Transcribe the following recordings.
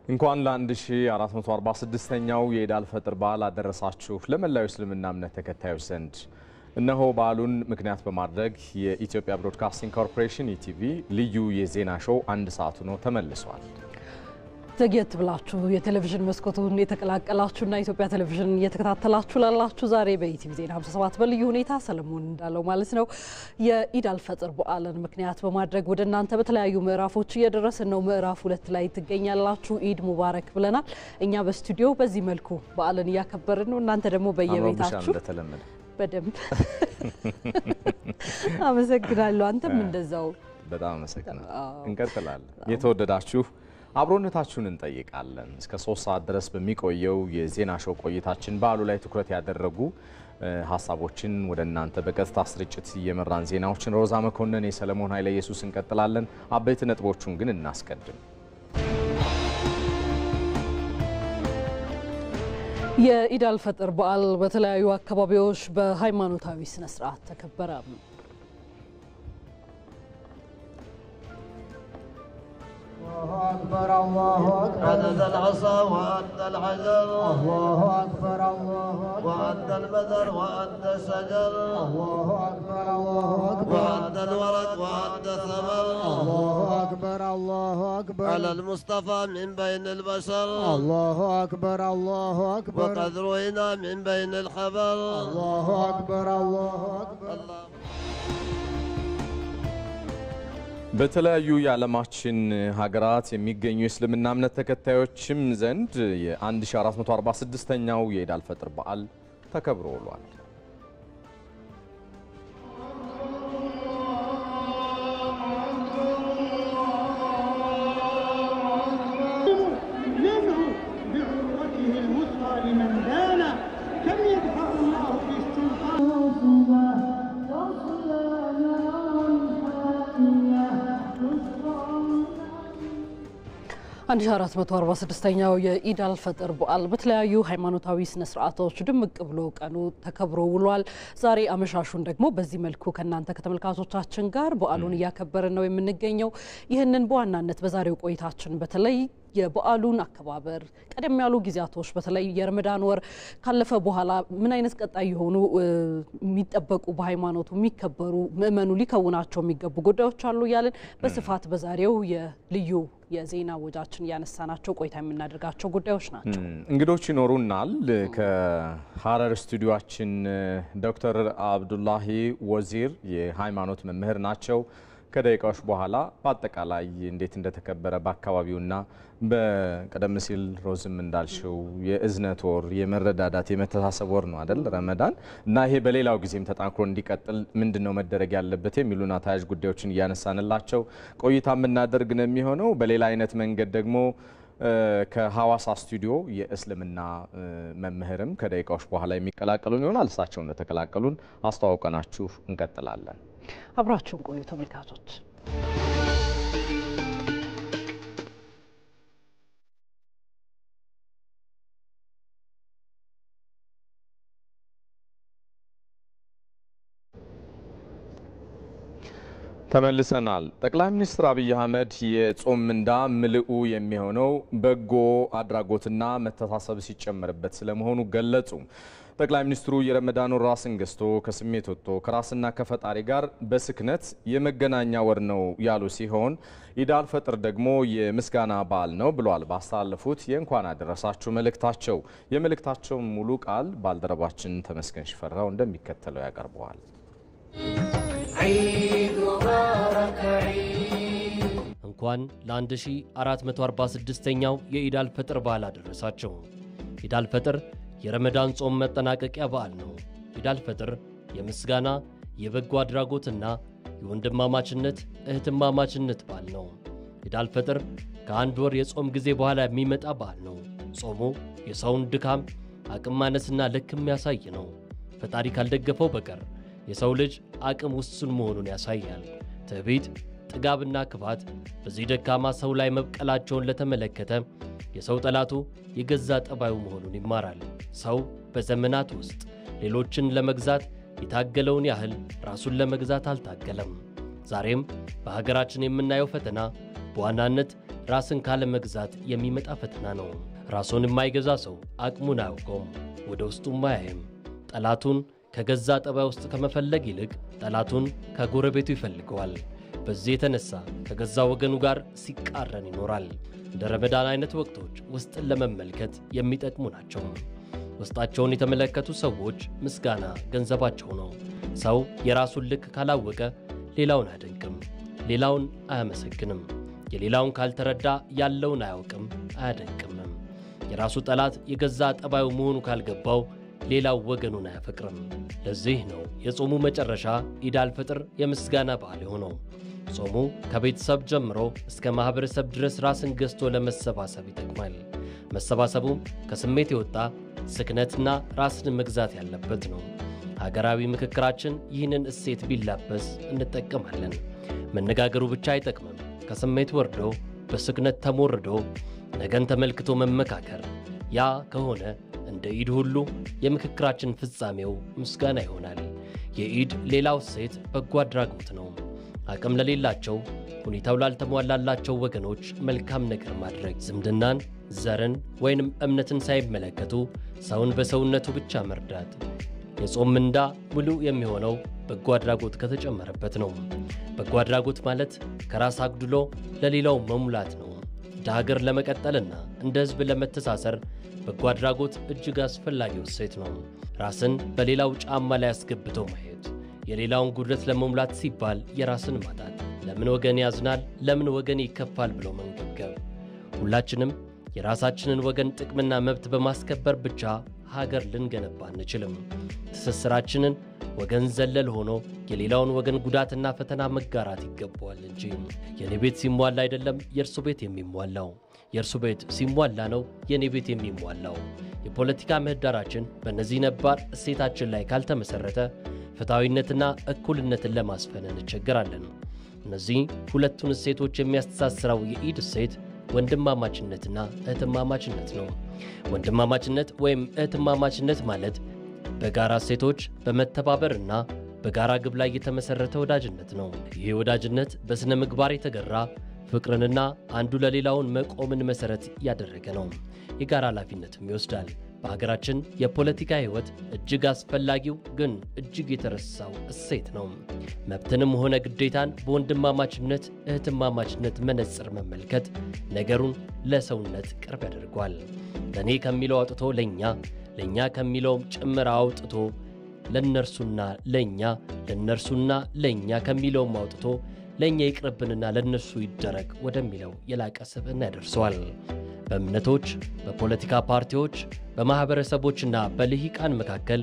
እንኳን ለ1446ኛው የኢድ አልፈጥር በዓል አደረሳችሁ ለመላው እስልምና እምነት ተከታዮች ዘንድ እነሆ በዓሉን ምክንያት በማድረግ የኢትዮጵያ ብሮድካስቲንግ ኮርፖሬሽን ኢቲቪ ልዩ የዜና ሾው አንድ ሰዓት ነው ተመልሷል። ዘግየት ብላችሁ የቴሌቪዥን መስኮቱን የተቀላቀላችሁና ኢትዮጵያ ቴሌቪዥን እየተከታተላችሁ ላላችሁ ዛሬ በኢቲቪ ዜና 57 በልዩ ሁኔታ ሰለሞን እንዳለው ማለት ነው የኢድ አልፈጥር በዓልን ምክንያት በማድረግ ወደ እናንተ በተለያዩ ምዕራፎች እየደረስን ነው። ምዕራፍ 2 ላይ ትገኛላችሁ። ኢድ ሙባረክ ብለናል። እኛ በስቱዲዮ በዚህ መልኩ በዓልን እያከበርን ነው። እናንተ ደግሞ በየቤታችሁ በደንብ አመሰግናለሁ። አንተም እንደዛው በጣም አመሰግናለሁ። እንቀጥላለን። የተወደዳችሁ አብሮነታችሁን እንጠይቃለን። እስከ 3 ሰዓት ድረስ በሚቆየው የዜና ሾው ቆይታችን በዓሉ ላይ ትኩረት ያደረጉ ሐሳቦችን ወደ እናንተ በቀጥታ ስርጭት እየመራን ዜናዎችን ሮዛ መኮንን የሰለሞን ኃይለ ኢየሱስ እንቀጥላለን። አበይት ነጥቦቹን ግን እናስቀድም። የኢድ አልፈጥር በዓል በተለያዩ አካባቢዎች በሃይማኖታዊ ስነ ስርዓት ተከበረ። الله أكبر الله أكبر عدد العصا وأدى الحجر الله أكبر الله أكبر وأدى البدر وأدى الشجر الله أكبر الله أكبر وأدى الورد وأدى الثمر الله أكبر الله أكبر على المصطفى من بين البشر الله أكبر الله أكبر وقد روينا من بين الخبر الله أكبر الله أكبر በተለያዩ የዓለማችን ሀገራት የሚገኙ እስልምና እምነት ተከታዮችም ዘንድ የ1446ኛው የኢድ አልፈጥር በዓል ተከብሮ ውሏል። አንድ 1446ኛው የኢድ አልፈጥር በዓል በተለያዩ ሃይማኖታዊ ስነ ስርዓቶች ድምቅ ብሎ ቀኑ ተከብሮ ውሏል። ዛሬ አመሻሹን ደግሞ በዚህ መልኩ ከናንተ ከተመልካቾቻችን ጋር በዓሉን እያከበርን ነው የምንገኘው። ይህንን በዋናነት በዛሬው ቆይታችን በተለይ የበዓሉን አከባበር ቀደም ያሉ ጊዜያቶች በተለይ የረመዳን ወር ካለፈ በኋላ ምን አይነት ቀጣይ የሆኑ የሚጠበቁ በሃይማኖቱ የሚከበሩ ምእመኑ ሊከውናቸው የሚገቡ ጉዳዮች አሉ ያለን በስፋት በዛሬው የልዩ የዜና ወጃችን ያነሳናቸው ቆይታ የምናደርጋቸው ጉዳዮች ናቸው። እንግዶች ይኖሩናል። ከሐረር ስቱዲዮአችን ዶክተር አብዱላሂ ወዚር የሃይማኖት መምህር ናቸው። ከደቂቃዎች በኋላ በአጠቃላይ እንዴት እንደተከበረ በአካባቢውና በቀደም ሲል ሮዝም እንዳልሽው የእዝነት ወር የመረዳዳት የመተሳሰብ ወር ነው አይደል ረመዳን እና ይሄ በሌላው ጊዜም ተጣንክሮ እንዲቀጥል ምንድነው መደረግ ያለበት የሚሉና ታያጅ ጉዳዮችን ያነሳንላቸው ቆይታ የምናደርግ ነው የሚሆነው። በሌላ አይነት መንገድ ደግሞ ከሐዋሳ ስቱዲዮ የእስልምና መምህርም ከደቂቃዎች በኋላ የሚቀላቀሉን ይሆናል። እሳቸው እንደተቀላቀሉን አስተዋውቀናችሁ እንቀጥላለን። አብራችሁን ቆዩ ተመልካቾች። ተመልሰናል። ጠቅላይ ሚኒስትር አብይ አህመድ የጾም ምንዳ ምልኡ የሚሆነው በጎ አድራጎትና መተሳሰብ ሲጨመርበት ስለመሆኑ ገለጹ። ጠቅላይ ሚኒስትሩ የረመዳን ወር ራስን ገዝቶ ከስሜት ወጥቶ ከራስና ከፈጣሪ ጋር በስክነት የመገናኛ ወር ነው ያሉ ሲሆን ኢድ አልፈጥር ደግሞ የምስጋና በዓል ነው ብሏል። ባስተላለፉት የእንኳን አደረሳችሁ መልእክታቸው የመልእክታቸውን ሙሉ ቃል ባልደረባችን ተመስገን ሽፈራው እንደሚከተለው ያቀርበዋል። እንኳን ለ1446ኛው የኢድ አልፈጥር በዓል አደረሳችሁ። ኢድ አልፈጥር የረመዳን ጾም መጠናቀቂያ በዓል ነው። ኢድ አልፈጥር የምስጋና የበጎ አድራጎትና የወንድማማችነት እህትማማችነት በዓል ነው። ኢድ አልፈጥር ከአንድ ወር የጾም ጊዜ በኋላ የሚመጣ በዓል ነው። ጾሙ የሰውን ድካም አቅም ማነስና ልክ የሚያሳይ ነው። ፈጣሪ ካልደገፈው በቀር የሰው ልጅ አቅም ውስን መሆኑን ያሳያል። ትዕቢት፣ ጥጋብና ክፋት በዚህ ደካማ ሰው ላይ መብቀላቸውን ለተመለከተ የሰው ጠላቱ የገዛ ጠባዩ መሆኑን ይማራል። ሰው በዘመናት ውስጥ ሌሎችን ለመግዛት የታገለውን ያህል ራሱን ለመግዛት አልታገለም። ዛሬም በሀገራችን የምናየው ፈተና በዋናነት ራስን ካለመግዛት የሚመጣ ፈተና ነው። ራሱን የማይገዛ ሰው አቅሙን አያውቀውም፣ ወደ ውስጡም አያይም። ጠላቱን ከገዛ ጠባይ ውስጥ ከመፈለግ ይልቅ ጠላቱን ከጎረቤቱ ይፈልገዋል። በዚህ የተነሳ ከገዛ ወገኑ ጋር ሲቃረን ይኖራል። እንደ ረመዳን አይነት ወቅቶች ውስጥን ለመመልከት የሚጠቅሙ ናቸው። ውስጣቸውን የተመለከቱ ሰዎች ምስጋና ገንዘባቸው ነው። ሰው የራሱን ልክ ካላወቀ ሌላውን አያደንቅም፣ ሌላውን አያመሰግንም። የሌላውን ካልተረዳ ያለውን አያውቅም፣ አያደንቅምም። የራሱ ጠላት የገዛ ጠባዩ መሆኑ ካልገባው ሌላው ወገኑን አያፈቅርም። ለዚህ ነው የጾሙ መጨረሻ ኢድ አልፈጥር የምስጋና በዓል የሆነው። ጾሙ ከቤተሰብ ጀምሮ እስከ ማህበረሰብ ድረስ ራስን ገዝቶ ለመሰባሰብ ይጠቅማል። መሰባሰቡም ከስሜት የወጣ ስክነትና ራስን መግዛት ያለበት ነው። ሀገራዊ ምክክራችን ይህንን እሴት ቢላበስ እንጠቀማለን። መነጋገሩ ብቻ አይጠቅምም። ከስሜት ወርዶ በስክነት ተሞርዶ ነገን ተመልክቶ መመካከር። ያ ከሆነ እንደ ኢድ ሁሉ የምክክራችን ፍጻሜው ምስጋና ይሆናል። የኢድ ሌላው እሴት በጎ አድራጎት ነው። አቅም ለሌላቸው፣ ሁኔታው ላልተሟላላቸው ወገኖች መልካም ነገር ማድረግ፣ ዝምድናን፣ ዘርን ወይንም እምነትን ሳይመለከቱ ሰውን በሰውነቱ ብቻ መርዳት። የጾም ምንዳ ሙሉ የሚሆነው በጎ አድራጎት ከተጨመረበት ነው። በጎ አድራጎት ማለት ከራስ አጉድሎ ለሌላው መሙላት ነው። እንደ ሀገር ለመቀጠልና እንደ ሕዝብ ለመተሳሰር በጎ አድራጎት እጅግ አስፈላጊው እሴት ነው። ራስን በሌላው ጫማ ላይ አስገብቶ ማየት፣ የሌላውን ጉድለት ለመሙላት ሲባል የራስን ማጣት፣ ለምን ወገን ያዝናል፣ ለምን ወገን ይከፋል ብሎ መንገብገብ። ሁላችንም የራሳችንን ወገን ጥቅምና መብት በማስከበር ብቻ ሀገር ልንገነባ አንችልም። ትስስራችንን ወገን ዘለል ሆኖ የሌላውን ወገን ጉዳትና ፈተና መጋራት ይገባዋል እንጂ የኔ ቤት ሲሟላ አይደለም የእርሱ ቤት የሚሟላው፣ የእርሱ ቤት ሲሟላ ነው የኔ ቤት የሚሟላው። የፖለቲካ ምህዳራችን በእነዚህ ነባር እሴታችን ላይ ካልተመሰረተ ፍትሐዊነትና እኩልነትን ለማስፈን እንቸገራለን። እነዚህ ሁለቱን እሴቶች የሚያስተሳስረው የኢድ እሴት ወንድማማችነትና እህትማማችነት ነው። ወንድማማችነት ወይም እህትማማችነት ማለት በጋራ እሴቶች በመተባበርና በጋራ ግብ ላይ የተመሰረተ ወዳጅነት ነው። ይህ ወዳጅነት በስነ ምግባር የተገራ ፍቅርንና አንዱ ለሌላውን መቆምን መሰረት ያደረገ ነው። የጋራ ኃላፊነትም ይወስዳል። በሀገራችን የፖለቲካ ህይወት እጅግ አስፈላጊው ግን እጅግ የተረሳው እሴት ነው። መብትንም ሆነ ግዴታን በወንድማማችነት እህትማማችነት መነጽር መመልከት ነገሩን ለሰውነት ቅርብ ያደርጓል። ለኔ ከሚለው አውጥቶ ለኛ ከሚለውም ጭምር አውጥቶ ለነርሱና ለኛ ከሚለውም አውጥቶ ለኛ ይቅርብንና ለነሱ ይደረግ ወደሚለው የላቀ ስብዕና ያደርሰዋል። በእምነቶች፣ በፖለቲካ ፓርቲዎች፣ በማህበረሰቦችና በልሂቃን መካከል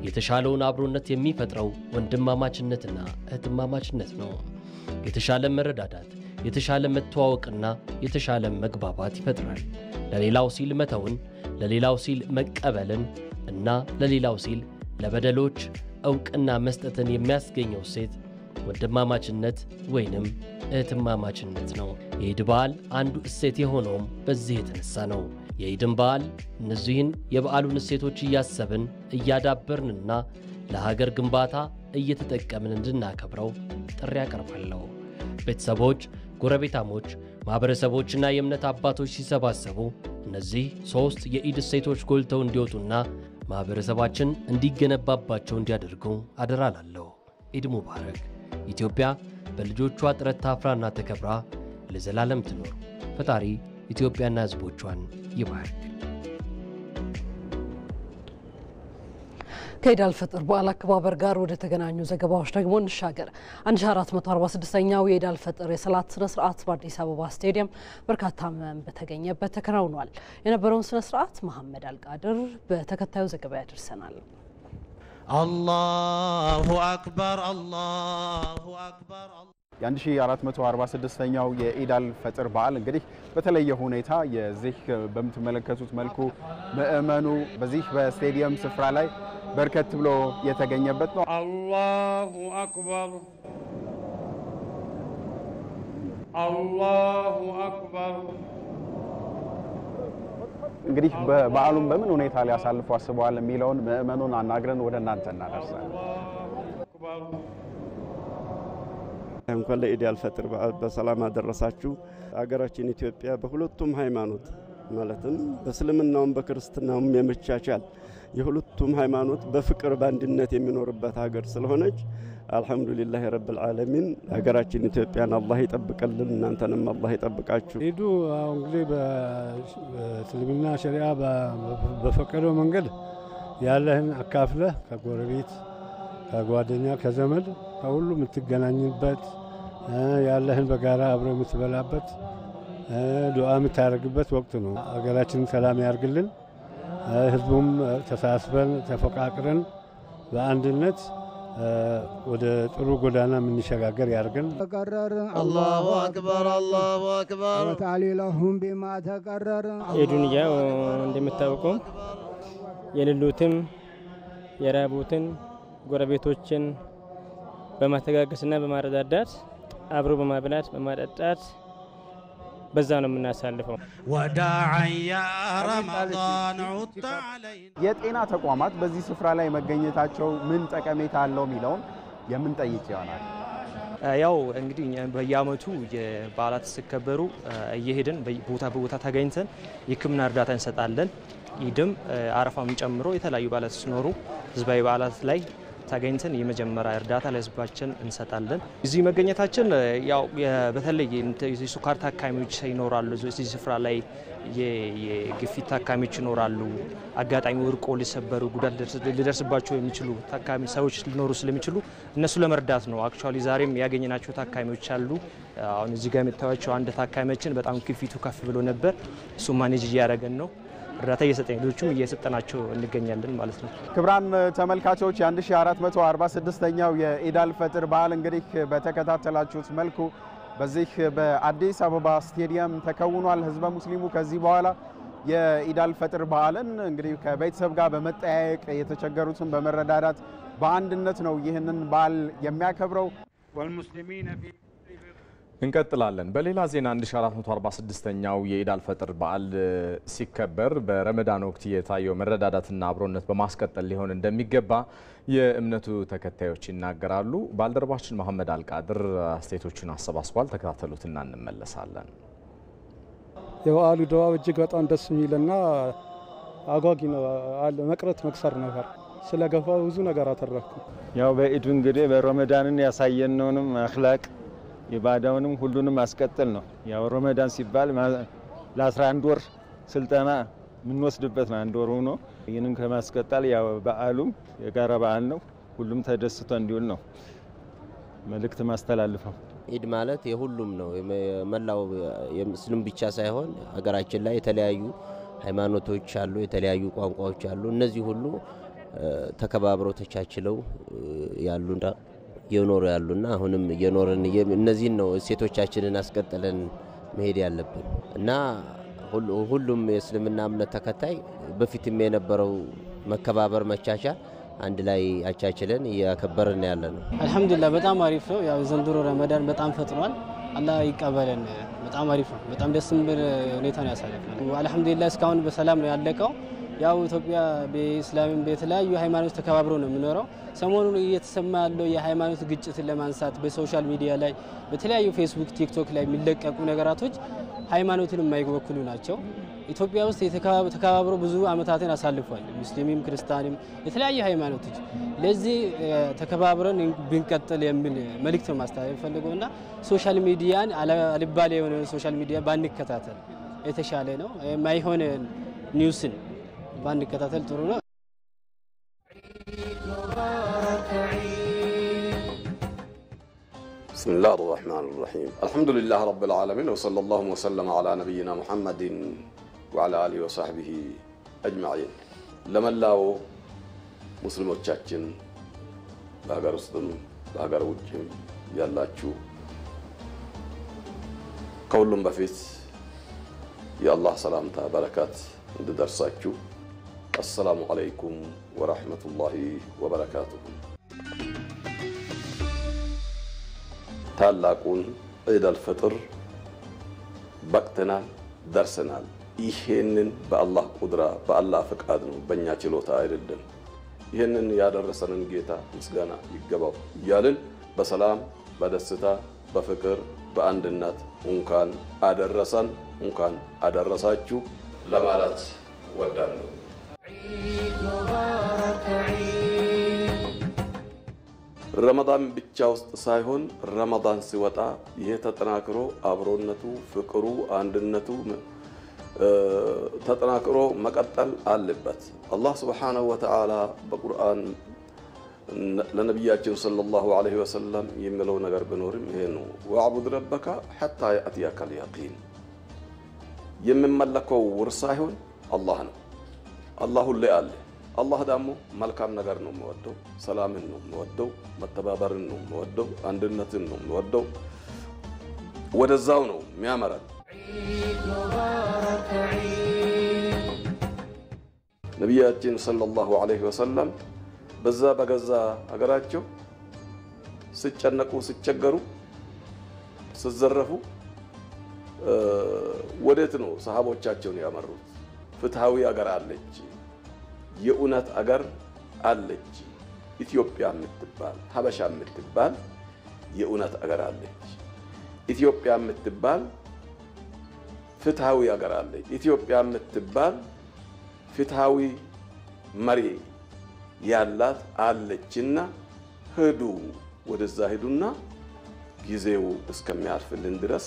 የተሻለውን አብሮነት የሚፈጥረው ወንድማማችነትና እህትማማችነት ነው። የተሻለ መረዳዳት፣ የተሻለ መተዋወቅና የተሻለ መግባባት ይፈጥራል። ለሌላው ሲል መተውን፣ ለሌላው ሲል መቀበልን እና ለሌላው ሲል ለበደሎች ዕውቅና መስጠትን የሚያስገኘው እሴት ወንድማማችነት ወይንም እህትማማችነት ነው። የኢድ በዓል አንዱ እሴት የሆነውም በዚህ የተነሳ ነው። የኢድን በዓል እነዚህን የበዓሉን እሴቶች እያሰብን እያዳበርንና ለሀገር ግንባታ እየተጠቀምን እንድናከብረው ጥሪ ያቀርባለሁ። ቤተሰቦች፣ ጎረቤታሞች፣ ማህበረሰቦችና የእምነት አባቶች ሲሰባሰቡ እነዚህ ሶስት የኢድ እሴቶች ጎልተው እንዲወጡና ማህበረሰባችን እንዲገነባባቸው እንዲያደርጉ አደራ ላለሁ። ኢድ ሙባረክ። ኢትዮጵያ በልጆቿ ጥረት ታፍራና ተከብራ ለዘላለም ትኖር። ፈጣሪ ኢትዮጵያና ሕዝቦቿን ይባርክ። ከኢድ አልፈጥር በዓል አከባበር ጋር ወደ ተገናኙ ዘገባዎች ደግሞ እንሻገር። 1446ኛው የኢድ አልፈጥር የሰላት ስነ ስርዓት በአዲስ አበባ ስቴዲየም በርካታ ምዕመናን በተገኘበት ተከናውኗል። የነበረውን ስነ ስርዓት መሐመድ አልቃድር በተከታዩ ዘገባ ያደርሰናል። አላሁ አክበር አላሁ አክበር። የ1446ኛው የኢድ አልፈጥር በዓል እንግዲህ በተለየ ሁኔታ የዚህ በምትመለከቱት መልኩ ምዕመኑ በዚህ በስቴዲየም ስፍራ ላይ በርከት ብሎ የተገኘበት ነው። አላሁ አክበር አላሁ አክበር። እንግዲህ በበዓሉን በምን ሁኔታ ሊያሳልፉ አስበዋል የሚለውን ምዕመኑን አናግረን ወደ እናንተ እናደርሳለን። እንኳን ለኢድ አልፈጥር በሰላም አደረሳችሁ። አገራችን ኢትዮጵያ በሁለቱም ሃይማኖት ማለትም በእስልምናውም በክርስትናውም የመቻቻል የሁለቱም ሃይማኖት በፍቅር በአንድነት የሚኖርበት ሀገር ስለሆነች አልহামዱሊላህ ረብል ዓለሚን ሀገራችን ኢትዮጵያን አላህ ይጠብቀልን፣ እናንተንም አላህ ይጠብቃችሁ። ኢዱ እንግዲህ በእስልምና ሸሪዓ በፈቀደው መንገድ ያለህን አካፍለህ ከጎረቤት ከጓደኛ ከዘመድ ከሁሉ የምትገናኝበት ያለህን በጋራ አብሮ የምትበላበት ዱዓ የምታደርግበት ወቅት ነው። ሀገራችንን ሰላም ያርግልን፣ ህዝቡም ተሳስበን ተፈቃቅረን በአንድነት ወደ ጥሩ ጎዳና የምንሸጋገር ያርገን። አላሁ አክበር አላሁ አክበር ወተዓሊ ለሁም ቢማ ተቀረረ። ኢዱን ያው እንደምታውቀው የሌሉትም የራቡትን ጎረቤቶችን በማተጋገስና በማረዳዳት አብሮ በማብላት በማጠጣት በዛ ነው የምናሳልፈው። ወዳዓያ ረመዳን ዑጣ አለይና የጤና ተቋማት በዚህ ስፍራ ላይ መገኘታቸው ምን ጠቀሜታ አለው የሚለውን የምንጠይቅ ይሆናል። ያው እንግዲህ በየአመቱ የበዓላት ሲከበሩ እየሄድን ቦታ በቦታ ተገኝተን የሕክምና እርዳታ እንሰጣለን። ኢድም አረፋም ጨምሮ የተለያዩ በዓላት ሲኖሩ ህዝባዊ በዓላት ላይ ተገኝተን የመጀመሪያ እርዳታ ለህዝባችን እንሰጣለን። እዚህ መገኘታችን ያው በተለይ የሱካር ታካሚዎች ይኖራሉ፣ እዚህ ስፍራ ላይ የግፊት ታካሚዎች ይኖራሉ። አጋጣሚ ወርቆ ሊሰበሩ ጉዳት ሊደርስባቸው የሚችሉ ታካሚ ሰዎች ሊኖሩ ስለሚችሉ እነሱ ለመርዳት ነው። አክቹአሊ ዛሬም ያገኘናቸው ታካሚዎች አሉ። አሁን እዚህ ጋር የምታዩቸው አንድ ታካሚያችን በጣም ግፊቱ ከፍ ብሎ ነበር። እሱ ማኔጅ እያደረገን ነው። እርዳታ እየሰጠን ሌሎችም እየሰጠናቸው እንገኛለን ማለት ነው። ክቡራን ተመልካቾች የ1446ኛው የኢድ አልፈጥር በዓል እንግዲህ በተከታተላችሁት መልኩ በዚህ በአዲስ አበባ ስቴዲየም ተከውኗል። ህዝበ ሙስሊሙ ከዚህ በኋላ የኢድ አልፈጥር በዓልን እንግዲህ ከቤተሰብ ጋር በመጠያየቅ የተቸገሩትን በመረዳዳት በአንድነት ነው ይህንን በዓል የሚያከብረው። والمسلمين في እንቀጥላለን። በሌላ ዜና 1446ኛው የኢድ አልፈጥር በዓል ሲከበር በረመዳን ወቅት የታየው መረዳዳትና አብሮነት በማስቀጠል ሊሆን እንደሚገባ የእምነቱ ተከታዮች ይናገራሉ። ባልደረባችን መሐመድ አልቃድር አስተያየቶችን አሰባስቧል። ተከታተሉትና እንመለሳለን። የበዓሉ ድባብ እጅግ በጣም ደስ የሚልና አጓጊ ነው። መቅረት መክሰር ነገር ስለገፋው ብዙ ነገር አተረፍኩ። ያው በኢዱ እንግዲህ በረመዳንን ያሳየነውንም አኽላቅ ኢባዳውንም ሁሉንም አስቀጥል ነው። ያው ረመዳን ሲባል ለ11 ወር ስልጠና የምንወስድበት አንድ ወር ሆኖ ይህንን ከማስቀጠል ያው በዓሉም የጋራ በዓል ነው። ሁሉም ተደስቶ እንዲውል ነው መልእክት ማስተላልፈው። ኢድ ማለት የሁሉም ነው። መላው የሙስሊም ብቻ ሳይሆን ሀገራችን ላይ የተለያዩ ሃይማኖቶች አሉ፣ የተለያዩ ቋንቋዎች አሉ። እነዚህ ሁሉ ተከባብረው ተቻችለው ያሉና የኖሩ ያሉና አሁንም የኖርን እነዚህን ነው እሴቶቻችንን አስቀጥለን መሄድ ያለብን እና ሁሉም የእስልምና እምነት ተከታይ በፊትም የነበረው መከባበር መቻቻል አንድ ላይ አቻችለን ያከበርን ያለ ነው። አልহামዱሊላህ በጣም አሪፍ ነው። ያው ዘንድሮ ረመዳን በጣም ፈጥኗል። አላህ ይቀበለን። በጣም አሪፍ ነው። በጣም ደስ የሚል ሁኔታ ነው ያሳለፍነው። አልহামዱሊላህ እስካሁን በሰላም ነው ያለቀው። ያው ኢትዮጵያ በእስላምም በተለያዩ ሃይማኖት ተከባብሮ ነው የሚኖረው። ሰሞኑን እየተሰማ ያለው የሃይማኖት ግጭትን ለማንሳት በሶሻል ሚዲያ ላይ በተለያዩ ፌስቡክ፣ ቲክቶክ ላይ የሚለቀቁ ነገራቶች ሃይማኖትን የማይወክሉ ናቸው። ኢትዮጵያ ውስጥ ተከባብሮ ብዙ አመታትን አሳልፏል። ሙስሊምም ክርስቲያንም የተለያዩ ሃይማኖቶች ለዚህ ተከባብረን ብንቀጥል የሚል መልእክት ነው ማስተላለፍ ፈልገውና ሶሻል ሚዲያን አልባሌ የሆነ ሶሻል ሚዲያ ባንከታተል የተሻለ ነው። ማይሆን ኒውስን ባንከታተል ጥሩ ነው። بسم الله الرحمن الرحيم الحمد لله رب العالمين وصلى الله وسلم على نبينا محمد وعلى آله وصحبه أجمعين ለመላው ሙስሊሞቻችን በሀገር ውስጥም በሀገር ውጭም ያላችሁ ከሁሉም በፊት የአላህ ሰላምታ በረካት እንድደርሳችሁ السلام عليكم ورحمة الله وبركاته ታላቁን ዒድ አልፈጥር በቅተናል ደርሰናል። ይሄንን በአላህ ቁድራ በአላህ ፍቃድ ነው፣ በእኛ ችሎታ አይደለም። ይሄንን ያደረሰንን ጌታ ምስጋና ይገባው እያልን በሰላም በደስታ በፍቅር በአንድነት እንኳን አደረሰን እንኳን አደረሳችሁ ለማለት ወዳለሁ። ረመዳን ብቻ ውስጥ ሳይሆን ረመዳን ሲወጣ ይሄ ተጠናክሮ አብሮነቱ፣ ፍቅሩ፣ አንድነቱ ተጠናክሮ መቀጠል አለበት። አላህ Subhanahu Wa Ta'ala በቁርአን ለነብያችን ሰለላሁ ዐለይሂ ወሰለም የሚለው ነገር ቢኖርም ይሄ ነው። ወአቡድ ረበከ ሐታ ያእቲየከል የቂን። የሚመለከው ውርስ ሳይሆን አላህ ነው። አላህ ሁሌ አለ። አላህ ደግሞ መልካም ነገር ነው የሚወደው፣ ሰላምን ነው የሚወደው፣ መተባበርን ነው የሚወደው፣ አንድነትን ነው የሚወደው። ወደዛው ነው የሚያመራን። ነብያችን ሰለላሁ ዐለይሂ ወሰለም በዛ በገዛ አገራቸው ሲጨነቁ ሲቸገሩ ሲዘረፉ ወዴት ነው ሰሃቦቻቸውን ያመሩት? ፍትሃዊ አገር አለች፣ የኡነት አገር አለች፣ ኢትዮጵያ የምትባል ሀበሻ የምትባል የኡነት አገር አለች። ኢትዮጵያ የምትባል ፍትሃዊ አገር አለች። ኢትዮጵያ የምትባል ፍትሃዊ መሪ ያላት አለችና ሄዱ፣ ወደዛ ሄዱና ጊዜው እስከሚያልፍልን ድረስ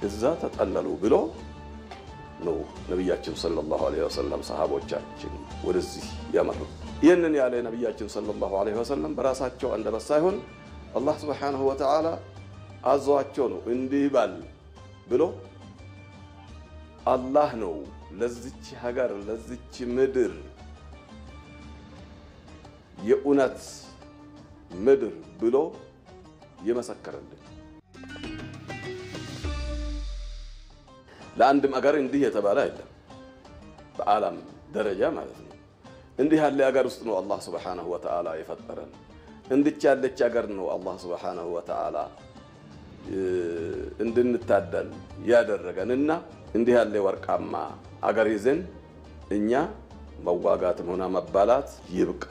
እዛ ተጠለሉ ብሎ ነው ነብያችን ሰለላሁ ዐለይሂ ወሰለም ሰሃቦቻችን ወደዚህ ያመሩ። ይህንን ያለ ነብያችን ሰለላሁ ዐለይሂ ወሰለም በራሳቸው አንደበት ሳይሆን አላህ Subhanahu Wa Ta'ala አዟቸው ነው እንዲህ ባል ብሎ አላህ ነው ለዚች ሀገር ለዚች ምድር የኡነት ምድር ብሎ የመሰከረልን። ለአንድም ሀገር እንዲህ የተባለ አይደለም፣ በዓለም ደረጃ ማለት ነው። እንዲህ ያለ ሀገር ውስጥ ነው አላህ Subhanahu Wa Ta'ala የፈጠረን። እንድች ያለች ሀገር ነው አላህ Subhanahu Wa Ta'ala እንድንታደል ያደረገንና እንዲህ ያለ ወርቃማ አገር ይዘን እኛ መዋጋትም ሆነ መባላት ይብቃ።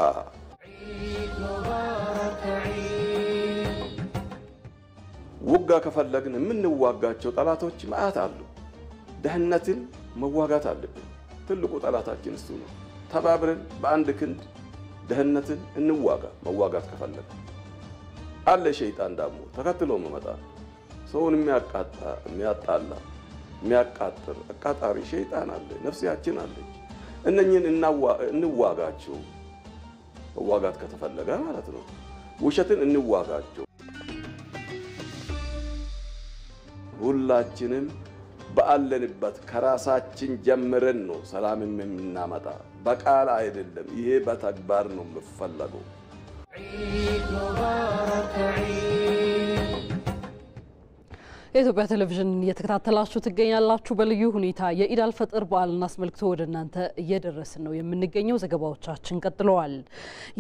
ውጋ ከፈለግን የምንዋጋቸው ጠላቶች ማአት አሉ። ደህነትን መዋጋት አለብን። ትልቁ ጠላታችን እሱ ነው። ተባብረን በአንድ ክንድ ደህነትን እንዋጋ። መዋጋት ከፈለግን አለ ሸይጣን ደግሞ ተከትሎ መመጣ ሰውን የሚያጣላ የሚያቃጥር አቃጣሪ ሸይጣን አለ፣ ነፍሲያችን አለች። እነኝን እንዋጋቸው። መዋጋት ከተፈለገ ማለት ነው። ውሸትን እንዋጋቸው። ሁላችንም በአለንበት ከራሳችን ጀምረን ነው ሰላምን የምናመጣ። በቃል አይደለም፣ ይሄ በተግባር ነው የሚፈለገው። የኢትዮጵያ ቴሌቪዥን እየተከታተላችሁ ትገኛላችሁ። በልዩ ሁኔታ የኢድ አልፈጥር በዓልን አስመልክቶ ወደ እናንተ እየደረስን ነው የምንገኘው። ዘገባዎቻችን ቀጥለዋል።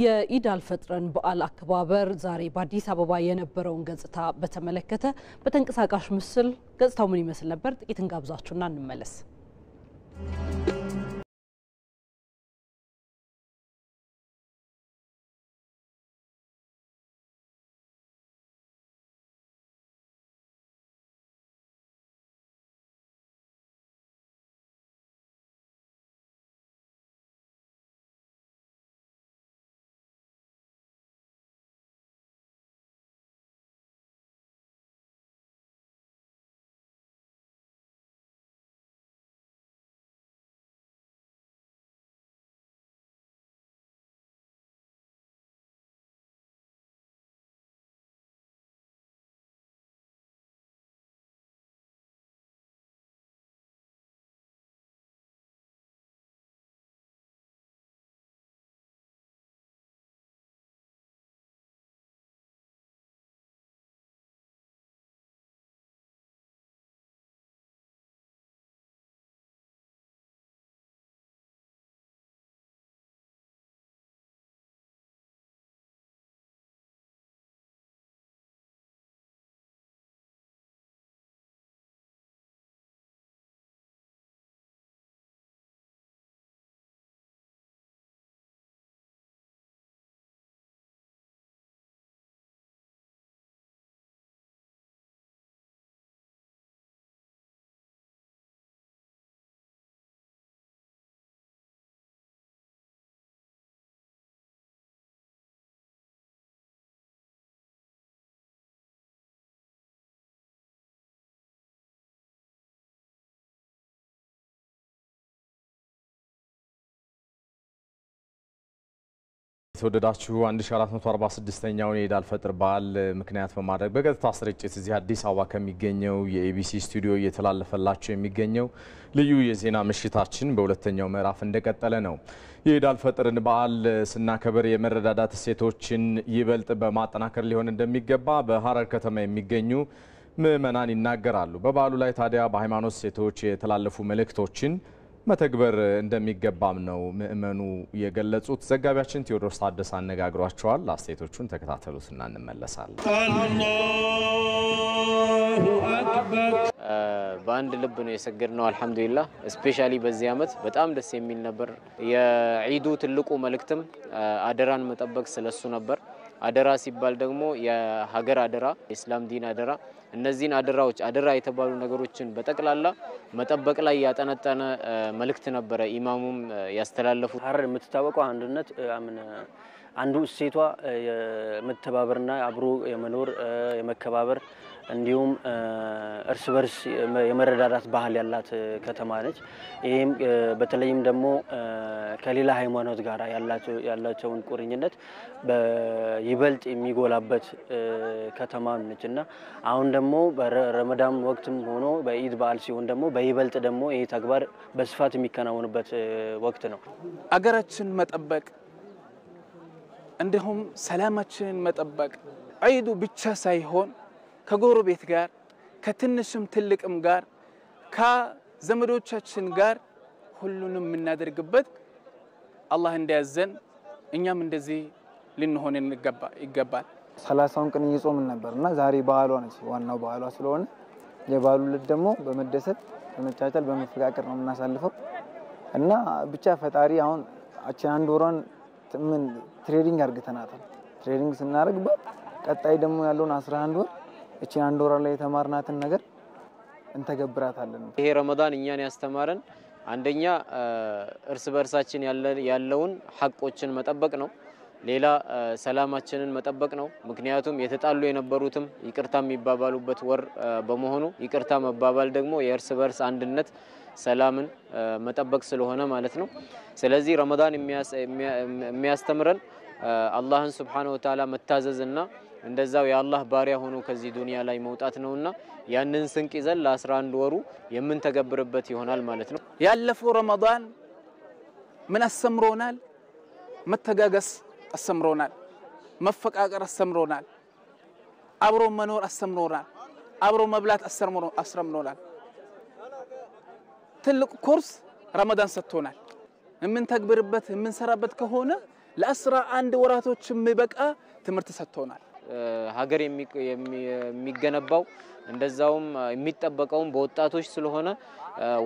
የኢድ አልፈጥርን በዓል አከባበር ዛሬ በአዲስ አበባ የነበረውን ገጽታ በተመለከተ በተንቀሳቃሽ ምስል ገጽታው ምን ይመስል ነበር? ጥቂት እንጋብዛችሁና እንመለስ። የተወደዳችሁ 1446ኛውን የኢድ አልፈጥር በዓል ምክንያት በማድረግ በቀጥታ ስርጭት እዚህ አዲስ አበባ ከሚገኘው የኤቢሲ ስቱዲዮ እየተላለፈላችሁ የሚገኘው ልዩ የዜና ምሽታችን በሁለተኛው ምዕራፍ እንደቀጠለ ነው። የኢድ አልፈጥርን በዓል ስናከብር የመረዳዳት እሴቶችን ይበልጥ በማጠናከር ሊሆን እንደሚገባ በሐረር ከተማ የሚገኙ ምዕመናን ይናገራሉ። በበዓሉ ላይ ታዲያ በሃይማኖት እሴቶች የተላለፉ መልእክቶችን መተግበር እንደሚገባም ነው ምእመኑ የገለጹት። ዘጋቢያችን ቴዎድሮስ ታደሰ አነጋግሯቸዋል። አስተያየቶቹን ተከታተሉትና እንመለሳለን። በአንድ ልብ ነው የሰገድነው። አልহামዱሊላህ ስፔሻሊ በዚህ አመት በጣም ደስ የሚል ነበር። የዒዱ ትልቁ መልእክትም አደራን መጠበቅ ስለሱ ነበር። አደራ ሲባል ደግሞ የሀገር አደራ፣ የእስላም ዲን አደራ፣ እነዚህን አደራዎች አደራ የተባሉ ነገሮችን በጠቅላላ መጠበቅ ላይ ያጠነጠነ መልእክት ነበረ ኢማሙም ያስተላለፉት። ሐረር የምትታወቀው አንድነት አንዱ እሴቷ የመተባበርና አብሮ የመኖር የመከባበር እንዲሁም እርስ በርስ የመረዳዳት ባህል ያላት ከተማ ነች። ይሄም በተለይም ደግሞ ከሌላ ሃይማኖት ጋር ያላቸውን ቁርኝነት በይበልጥ የሚጎላበት ከተማ ነችና አሁን ደግሞ በረመዳን ወቅትም ሆኖ በኢድ በዓል ሲሆን ደግሞ በይበልጥ ደግሞ ይሄ ተግባር በስፋት የሚከናወንበት ወቅት ነው። አገራችን መጠበቅ እንዲሁም ሰላማችንን መጠበቅ ዒዱ ብቻ ሳይሆን ከጎረቤት ጋር ከትንሽም ትልቅም ጋር ከዘመዶቻችን ጋር ሁሉንም የምናደርግበት አላህ እንዲያዘን እኛም እንደዚህ ልንሆን ይገባል። 30 ቀን እየጾምን ነበርና ዛሬ በዓሏ ነች። ዋናው በዓሏ ስለሆነ የበዓሉ ዕለት ደግሞ በመደሰት በመቻቻል በመፈቃቀር ነው የምናሳልፈው እና ብቻ ፈጣሪ አሁን አንድ ወራን ምን ትሬዲንግ አርግተናታል። ትሬዲንግ ስናደርግበት ቀጣይ ደግሞ ያለውን 11 ወር እቺ አንድ ወር ላይ የተማርናትን ነገር እንተገብራታለን። ይሄ ረመዳን እኛን ያስተማረን አንደኛ እርስ በርሳችን ያለውን ሐቆችን መጠበቅ ነው። ሌላ ሰላማችንን መጠበቅ ነው። ምክንያቱም የተጣሉ የነበሩትም ይቅርታ የሚባባሉበት ወር በመሆኑ ይቅርታ መባባል ደግሞ የእርስ በርስ አንድነት ሰላምን መጠበቅ ስለሆነ ማለት ነው። ስለዚህ ረመዳን የሚያስተምረን አላህን Subhanahu Wa Ta'ala መታዘዝና እንደዛው የአላህ ባሪያ ሆኖ ከዚህ ዱንያ ላይ መውጣት ነውና ያንን ስንቅ ይዘን ለ11 ወሩ የምንተገብርበት ይሆናል ማለት ነው። ያለፈው ረመዳን ምን አስተምሮናል? መተጋገስ አስተምሮናል፣ መፈቃቀር አስተምሮናል፣ አብሮ መኖር አስተምሮናል፣ አብሮ መብላት አስተምሮናል። ትልቅ ኮርስ ረመዳን ሰጥቶናል። የምንተግብርበት የምንሰራበት ከሆነ ለ11 ወራቶች የሚበቃ ትምህርት ሰጥቶናል። ሀገር የሚገነባው እንደዛውም የሚጠበቀው በወጣቶች ስለሆነ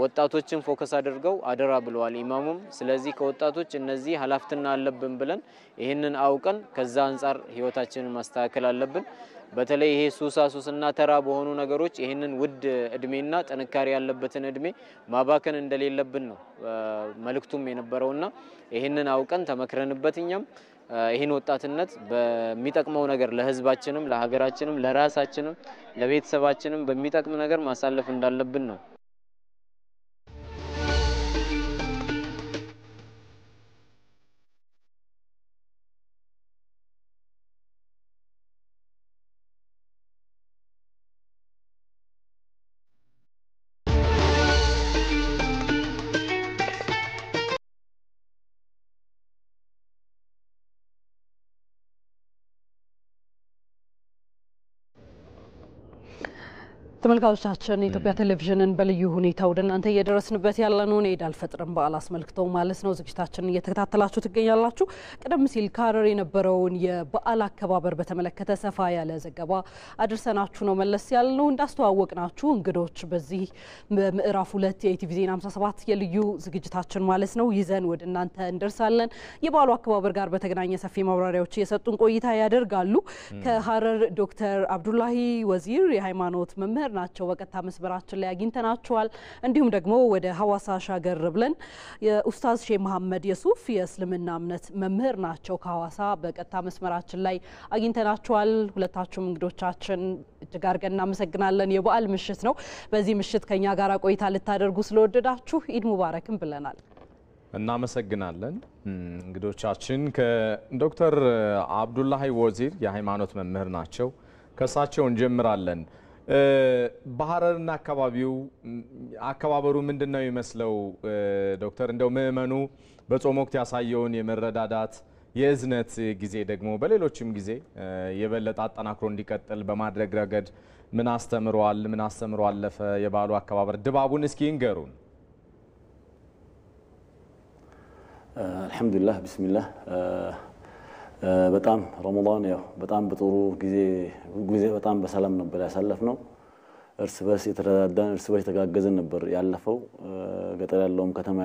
ወጣቶችን ፎከስ አድርገው አደራ ብለዋል ኢማሙም። ስለዚህ ከወጣቶች እነዚህ ኃላፊነት አለብን ብለን ይሄንን አውቀን ከዛ አንፃር ህይወታችንን ማስተካከል አለብን። በተለይ ይሄ ሱስና ተራ በሆኑ ነገሮች ይሄንን ውድ እድሜና ጥንካሬ ያለበትን እድሜ ማባከን እንደሌለብን ነው መልእክቱም የነበረውና ይሄንን አውቀን ተመክረንበትኛም ይሄን ወጣትነት በሚጠቅመው ነገር ለህዝባችንም ለሀገራችንም ለራሳችንም ለቤተሰባችንም በሚጠቅም ነገር ማሳለፍ እንዳለብን ነው። ተመልካቾቻችን የኢትዮጵያ ቴሌቪዥንን በልዩ ሁኔታ ወደ እናንተ እየደረስንበት ያለነውን የኢድ አልፈጥርን በዓል አስመልክቶ ማለት ነው ዝግጅታችንን እየተከታተላችሁ ትገኛላችሁ። ቀደም ሲል ከሐረር የነበረውን የበዓል አከባበር በተመለከተ ሰፋ ያለ ዘገባ አድርሰናችሁ ነው መለስ ያልነው። እንዳስተዋወቅናችሁ እንግዶች በዚህ ምዕራፍ 2 የኢቲቪ ዜና 57 የልዩ ዝግጅታችን ማለት ነው ይዘን ወደ እናንተ እንደርሳለን። የበዓሉ አከባበር ጋር በተገናኘ ሰፊ ማብራሪያዎች እየሰጡን ቆይታ ያደርጋሉ። ከሐረር ዶክተር አብዱላሂ ወዚር የሃይማኖት መምህር ናቸው። በቀጥታ መስመራችን ላይ አግኝተናቸዋል። እንዲሁም ደግሞ ወደ ሐዋሳ ሻገር ብለን የኡስታዝ ሼህ መሐመድ የሱፍ የእስልምና እምነት መምህር ናቸው። ከሐዋሳ በቀጥታ መስመራችን ላይ አግኝተናቸዋል። ሁለታችሁም እንግዶቻችን እጅግ አድርገን እናመሰግናለን። የበዓል ምሽት ነው። በዚህ ምሽት ከኛ ጋር ቆይታ ልታደርጉ ስለወደዳችሁ ኢድ ሙባረክም ብለናል። እናመሰግናለን። እንግዶቻችን ከዶክተር አብዱላሂ ወዚር የሃይማኖት መምህር ናቸው። ከሳቸው እንጀምራለን። በሐረርና አካባቢው ምንድነው የሚመስለው? ዶክተር እንደው ምእመኑ በጾም ወቅት ያሳየውን የመረዳዳት የእዝነት ጊዜ ደግሞ በሌሎችም ጊዜ የበለጠ አጠናክሮ እንዲቀጥል በማድረግ ረገድ ምን አስተምሯል? ምን አስተምሮ አለፈ? የበዓሉ አከባበር ድባቡን እስኪ ይንገሩን። አልহামዱሊላህ ቢስሚላህ በጣም ረመዳን ያው በጣም በጥሩ ጊዜ በጣም በሰላም ነበር ያሳለፍነው። እርስ በርስ የተረዳዳን እርስ በርስ የተጋገዘን ነበር ያለፈው። ገጠር ያለውም ከተማ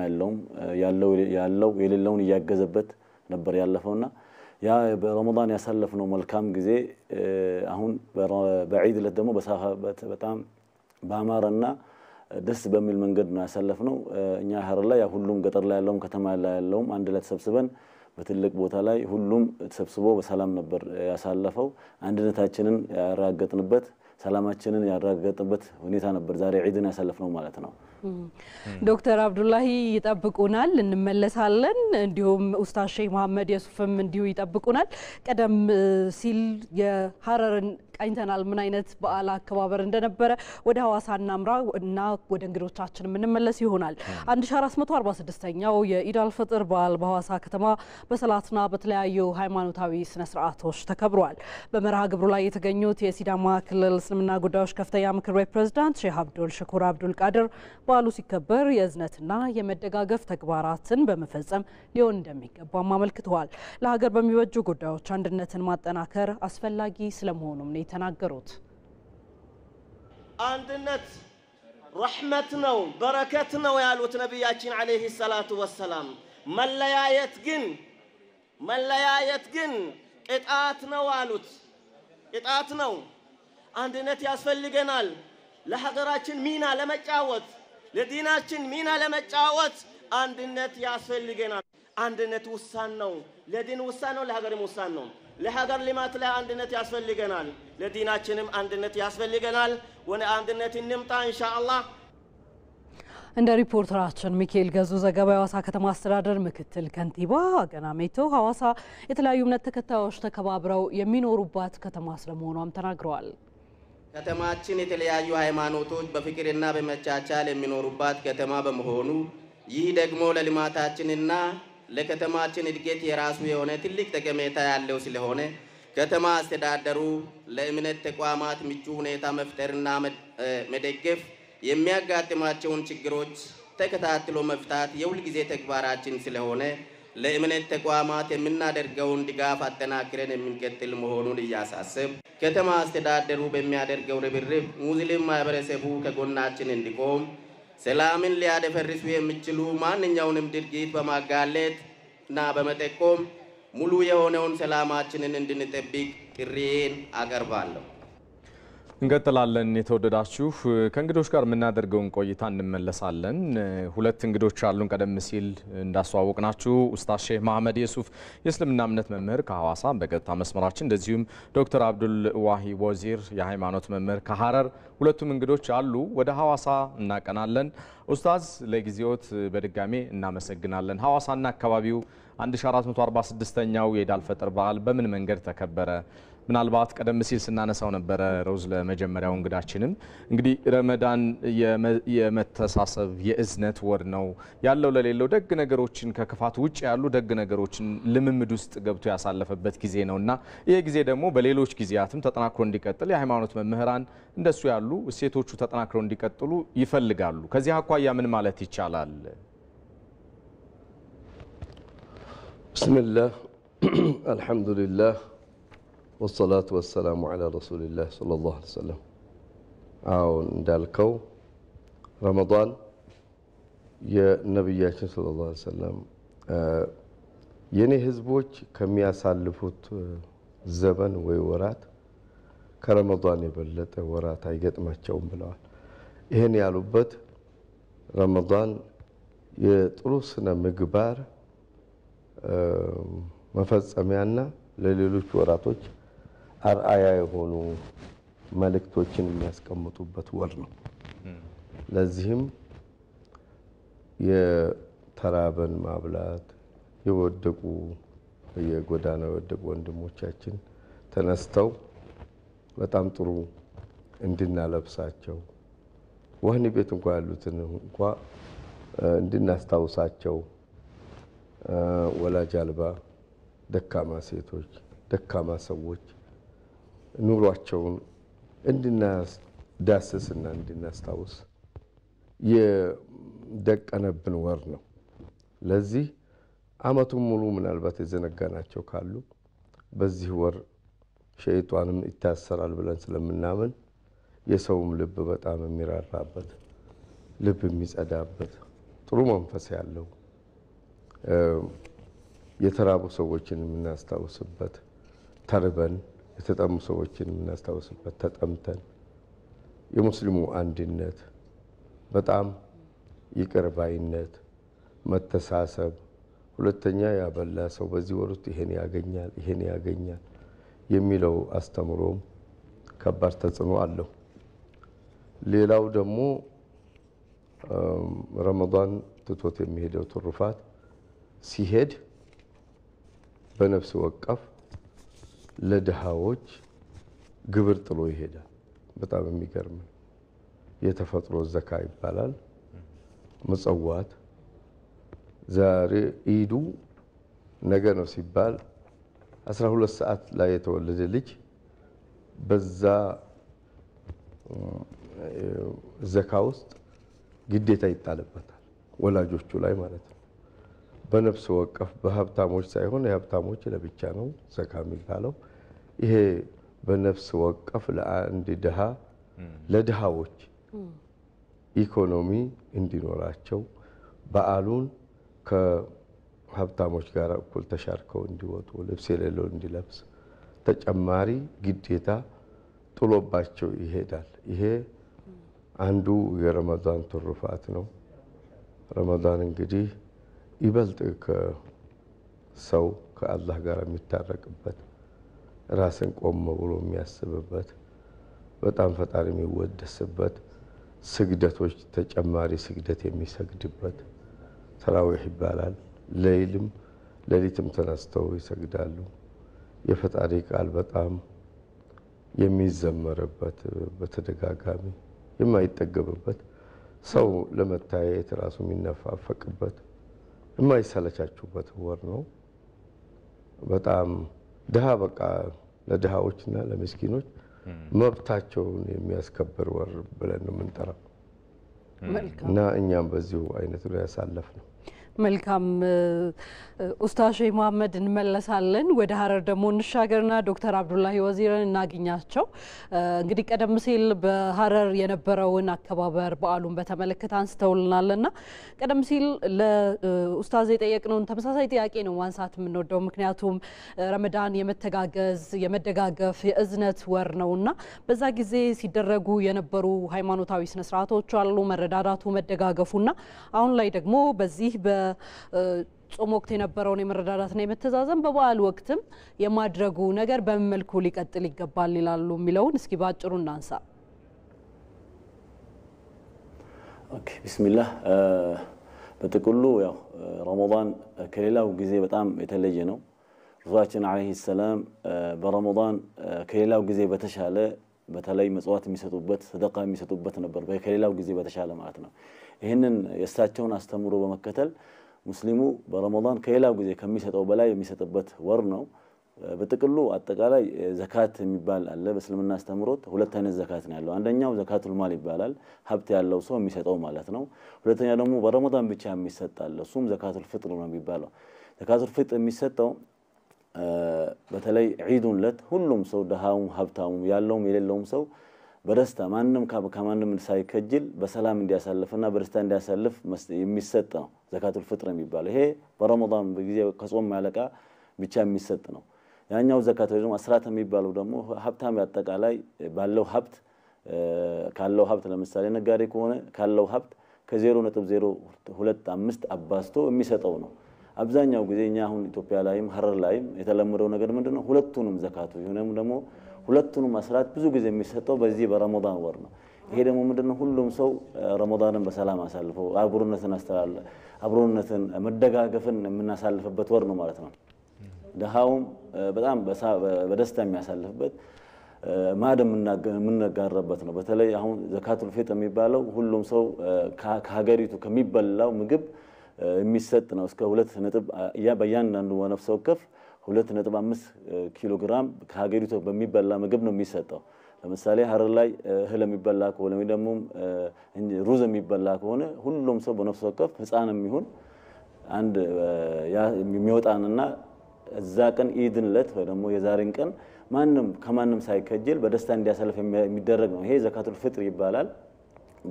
ያለው የሌለውን ያገዘበት ነበር ያለፈውና ያ በረመዳን ያሳለፍነው መልካም ጊዜ አሁን በዒድ ዕለት ደግሞ በጣም ባማረና ደስ በሚል መንገድ ነው ያሳለፍነው። እኛ ሐረር ላይ ሁሉም ገጠር ላይ ያለውም ከተማ ላይ ያለውም አንድ ላይ ተሰብስበን በትልቅ ቦታ ላይ ሁሉም ተሰብስቦ በሰላም ነበር ያሳለፈው። አንድነታችንን ያራገጥንበት ሰላማችንን ያራገጥንበት ሁኔታ ነበር ዛሬ ዒድን ያሳለፍነው ማለት ነው። ዶክተር አብዱላሂ ይጠብቁናል፣ እንመለሳለን። እንዲሁም ኡስታዝ ሼህ መሐመድ የሱፍም እንዲሁ ይጠብቁናል። ቀደም ሲል የሐረርን ቃኝተናል ምን አይነት በዓል አከባበር እንደነበረ። ወደ ሐዋሳ እናምራ እና ወደ እንግዶቻችን እንመለስ ይሆናል። 1446ኛው የኢድ አልፈጥር በዓል በሐዋሳ ከተማ በሰላትና በተለያዩ ሃይማኖታዊ ስነ ስርዓቶች ተከብሯል። በመርሃ ግብሩ ላይ የተገኙት የሲዳማ ክልል እስልምና ጉዳዮች ከፍተኛ ምክር ቤት ፕሬዝዳንት ሼህ አብዱል ሸኩር አብዱል ቃድር በዓሉ ሲከበር የእዝነትና የመደጋገፍ ተግባራትን በመፈጸም ሊሆን እንደሚገባም አመልክተዋል። ለሀገር በሚበጁ ጉዳዮች አንድነትን ማጠናከር አስፈላጊ ስለመሆኑም ነው የተናገሩት። አንድነት ረህመት ነው፣ በረከት ነው ያሉት ነብያችን አለይሂ ሰላቱ ወሰላም። መለያየት ግን ቅጣት ነው አሉት። ቅጣት ነው። አንድነት ያስፈልገናል። ለሀገራችን ሚና ለመጫወት ለዲናችን ሚና ለመጫወት አንድነት ያስፈልገናል። አንድነት ውሳን ነው። ለዲን ውሳን ነው፣ ለሀገርም ውሳን ነው። ለሀገር ልማት ላይ አንድነት ያስፈልገናል፣ ለዲናችንም አንድነት ያስፈልገናል። ወደ አንድነት እንምጣ ኢንሻአላህ። እንደ ሪፖርተራችን ሚካኤል ገዙ ዘገባ የሐዋሳ ከተማ አስተዳደር ምክትል ከንቲባ አገና ሜቶ ሐዋሳ የተለያዩ እምነት ተከታዮች ተከባብረው የሚኖሩባት ከተማ ስለመሆኗም ተናግረዋል። ከተማችን የተለያዩ ሃይማኖቶች በፍቅርና በመቻቻል የሚኖሩባት ከተማ በመሆኑ ይህ ደግሞ ለልማታችንና ለከተማችን እድገት የራሱ የሆነ ትልቅ ጠቀሜታ ያለው ስለሆነ ከተማ አስተዳደሩ ለእምነት ተቋማት ምቹ ሁኔታ መፍጠርና መደገፍ የሚያጋጥማቸውን ችግሮች ተከታትሎ መፍታት የሁልጊዜ ተግባራችን ስለሆነ ለእምነት ተቋማት የምናደርገውን ድጋፍ አጠናክረን የምንቀጥል መሆኑን እያሳሰብ ከተማ አስተዳደሩ በሚያደርገው ርብርብ ሙስሊም ማህበረሰቡ ከጎናችን እንዲቆም ሰላምን ሊያደፈርሱ የሚችሉ ማንኛውንም ድርጊት በማጋለጥ እና በመጠቆም ሙሉ የሆነውን ሰላማችንን እንድንጠብቅ ጥሪዬን አቀርባለሁ። እንቀጥላለን። የተወደዳችሁ ከእንግዶች ጋር የምናደርገውን ቆይታ እንመለሳለን። ሁለት እንግዶች አሉን። ቀደም ሲል እንዳስተዋወቅናችሁ ኡስታዝ ሼህ መሐመድ የሱፍ የእስልምና እምነት መምህር ከሐዋሳ በቀጥታ መስመራችን፣ እንደዚሁም ዶክተር አብዱል ዋሂ ወዚር የሃይማኖት መምህር ከሐረር ሁለቱም እንግዶች አሉ። ወደ ሐዋሳ እናቀናለን። ኡስታዝ ለጊዜዎት በድጋሜ እናመሰግናለን። ሐዋሳና አካባቢው 1446ኛው የኢድ አልፈጥር በዓል በምን መንገድ ተከበረ? ምናልባት ቀደም ሲል ስናነሳው ነበረ ሮዝ ለመጀመሪያው እንግዳችንም እንግዲህ ረመዳን የመተሳሰብ የእዝነት ወር ነው ያለው ለሌለው ደግ ነገሮችን ከክፋት ውጭ ያሉ ደግ ነገሮችን ልምምድ ውስጥ ገብቶ ያሳለፈበት ጊዜ ነውና ይሄ ጊዜ ደግሞ በሌሎች ጊዜያትም ተጠናክሮ እንዲቀጥል የሃይማኖት መምህራን እንደሱ ያሉ እሴቶቹ ተጠናክረው እንዲቀጥሉ ይፈልጋሉ። ከዚህ አኳያ ምን ማለት ይቻላል? ብስሚላህ አልሐምዱሊላህ والصلاة والسلام على رسول الله صلى الله عليه وسلم እንዳልከው ረመዳን የነብያችን ሰለላሁ ዐለይሂ ወሰለም የኔ ህዝቦች ከሚያሳልፉት ዘመን ወይ ወራት ከረመዳን የበለጠ ወራት አይገጥማቸውም ብለዋል። ይሄን ያሉበት ረመዳን የጥሩ ስነ ምግባር መፈጸሚያና ለሌሎች ወራቶች አርአያ የሆኑ መልእክቶችን የሚያስቀምጡበት ወር ነው። ለዚህም ተራበን ማብላት፣ የወደቁ የጎዳና የወደቁ ወንድሞቻችን ተነስተው በጣም ጥሩ እንድናለብሳቸው ወህኒ ቤት እንኳን ያሉትን እንኳን እንድናስታውሳቸው ወላጅ አልባ ደካማ ሴቶች፣ ደካማ ሰዎች ኑሯቸውን እንድናዳስስና እንድናስታውስ የደቀነብን ወር ነው። ለዚህ አመቱን ሙሉ ምናልባት የዘነጋናቸው ካሉ በዚህ ወር ሸይጣንም ይታሰራል ብለን ስለምናምን የሰውም ልብ በጣም የሚራራበት ልብ የሚጸዳበት ጥሩ መንፈስ ያለው የተራቡ ሰዎችን የምናስታውስበት፣ ተርበን የተጠሙ ሰዎችን የምናስታውስበት፣ ተጠምተን የሙስሊሙ አንድነት፣ በጣም ይቅር ባይነት፣ መተሳሰብ፣ ሁለተኛ ያበላ ሰው በዚህ ወር ውስጥ ይሄን ያገኛል የሚለው አስተምሮም ከባድ ተጽዕኖ አለው። ሌላው ደግሞ ረመዳን ትቶት የሚሄደው ትሩፋት ሲሄድ በነፍስ ወቀፍ ለድሃዎች ግብር ጥሎ ይሄዳል። በጣም የሚገርም የተፈጥሮ ዘካ ይባላል። መጸዋት ዛሬ ኢዱ ነገ ነው ሲባል 12 ሰዓት ላይ የተወለደ ልጅ በዛ ዘካ ውስጥ ግዴታ ይጣልበታል፣ ወላጆቹ ላይ ማለት ነው። በነፍስ ወቀፍ በሀብታሞች ሳይሆን የሀብታሞች ለብቻ ነው ዘካ የሚባለው። ይሄ በነፍስ ወቀፍ ለአንድ ድሃ ለድሃዎች ኢኮኖሚ እንዲኖራቸው በዓሉን ከሀብታሞች ጋር እኩል ተሻርከው እንዲወጡ፣ ልብስ የሌለው እንዲለብስ ተጨማሪ ግዴታ ጥሎባቸው ይሄዳል። ይሄ አንዱ የረመዳን ትሩፋት ነው። ረመዳን እንግዲህ ይበልጥ ከሰው ከአላህ ጋር የሚታረቅበት፣ ራስን ቆም ብሎ የሚያስብበት፣ በጣም ፈጣሪ የሚወደስበት፣ ስግደቶች ተጨማሪ ስግደት የሚሰግድበት ተራዊህ ይባላል። ሌሊትም ተነስተው ይሰግዳሉ። የፈጣሪ ቃል በጣም የሚዘመርበት፣ በተደጋጋሚ የማይጠገብበት፣ ሰው ለመታየት ራሱ የሚነፋፈቅበት፣ የማይሰለቻችሁበት ወር ነው። በጣም ድሃ በቃ ለድሃዎችና ለምስኪኖች መብታቸውን የሚያስከብር ወር ብለን ነው የምንጠራው እና እኛም በዚሁ አይነት ነው ያሳለፍነው። መልካም ኡስታዝ ሼህ መሐመድ እንመለሳለን። ወደ ሀረር ደግሞ እንሻገርና ዶክተር አብዱላሂ ወዚርን እናገኛቸው። እንግዲህ ቀደም ሲል በሀረር የነበረውን አከባበር በዓሉን በተመለከተ አንስተውልናልና ቀደም ሲል ለኡስታዝ የጠየቅነውን ተመሳሳይ ጥያቄ ነው ማንሳት የምንወደው። ምክንያቱም ረመዳን የመተጋገዝ የመደጋገፍ የእዝነት ወር ነውና በዛ ጊዜ ሲደረጉ የነበሩ ሃይማኖታዊ ስነ ስርዓቶች አሉ፣ መረዳዳቱ መደጋገፉና አሁን ላይ ደግሞ በዚህ ጾም ወቅት የነበረውን የመረዳዳትና የመተዛዘን በበዓል ወቅትም የማድረጉ ነገር በምን መልኩ ሊቀጥል ይገባል ይላሉ የሚለውን እስኪ ባጭሩ እናንሳ። ኦኬ ቢስሚላህ። በጥቅሉ ያው ረመዳን ከሌላው ጊዜ በጣም የተለየ ነው። ረሱላችን አለይሂ ሰላም በረመዳን ከሌላው ጊዜ በተሻለ በተለይ መጽዋት የሚሰጡበት ሰደቃ የሚሰጡበት ነበር፣ ከሌላው ጊዜ በተሻለ ማለት ነው። ይህንን የእሳቸውን አስተምሮ በመከተል ሙስሊሙ በረመዳን ከሌላው ጊዜ ከሚሰጠው በላይ የሚሰጥበት ወር ነው። በጥቅሉ አጠቃላይ ዘካት የሚባል አለ በእስልምና አስተምሮት። ሁለት አይነት ዘካት ነው ያለው። አንደኛው ዘካቱል ማል ይባላል፣ ሀብት ያለው ሰው የሚሰጠው ማለት ነው። ሁለተኛ ደግሞ በረመዳን ብቻ የሚሰጥ አለ፣ እሱም ዘካቱል ፍጥር ነው የሚባለው። ዘካቱል ፍጥር የሚሰጠው በተለይ ዒዱን ለት ሁሉም ሰው ደሃውም ሀብታሙም ያለውም የሌለውም ሰው በደስታ ማንንም ከማንም ሳይከጅል በሰላም እንዲያሳልፍና በደስታ እንዲያሳልፍ የሚሰጥ ነው ዘካቱል ፍጥር የሚባለው። ይሄ በረመዳን በጊዜ ከጾም ማለቃ ብቻ የሚሰጥ ነው። ያኛው ዘካት ደግሞ አስራት የሚባለው ደግሞ ሀብታም ያጠቃላይ ባለው ሀብት ካለው ሀብት ለምሳሌ ነጋዴ ከሆነ ካለው ሀብት ከ0.025 አባስቶ የሚሰጠው ነው። አብዛኛው ጊዜ እኛ አሁን ኢትዮጵያ ላይም ሀረር ላይም የተለመደው ነገር ምንድነው ሁለቱንም ዘካቱ ይሁንም ደግሞ ሁለቱንም አስራት ብዙ ጊዜ የሚሰጠው በዚህ በረመዳን ወር ነው። ይሄ ደግሞ ምንድነው ሁሉም ሰው ረመዳንን በሰላም አሳልፈው አብሮነትን መደጋገፍን የምናሳልፍበት ወር ነው ማለት ነው። ደሃውም በጣም በደስታ የሚያሳልፍበት ማደም የምንጋራበት ነው። በተለይ አሁን ዘካቱል ፊጥር የሚባለው ሁሉም ሰው ከሀገሪቱ ከሚበላው ምግብ የሚሰጥ ነው። እስከ 2 ነጥብ በእያንዳንዱ ነፍስ ወከፍ 2.5 ኪሎ ግራም ከሀገሪቱ በሚበላ ምግብ ነው የሚሰጠው። ለምሳሌ ሀረር ላይ እህል የሚበላ ከሆነ ወይ ደግሞ ሩዝ የሚበላ ከሆነ ሁሉም ሰው በነፍስ ወከፍ ህፃንም ይሁን አንድ የሚወጣንና እዛ ቀን ኢድን ለት ወይ ደግሞ የዛሬን ቀን ማንም ከማንም ሳይከጀል በደስታ እንዲያሳልፍ የሚደረግ ነው። ይሄ ዘካቱል ፊጥር ይባላል።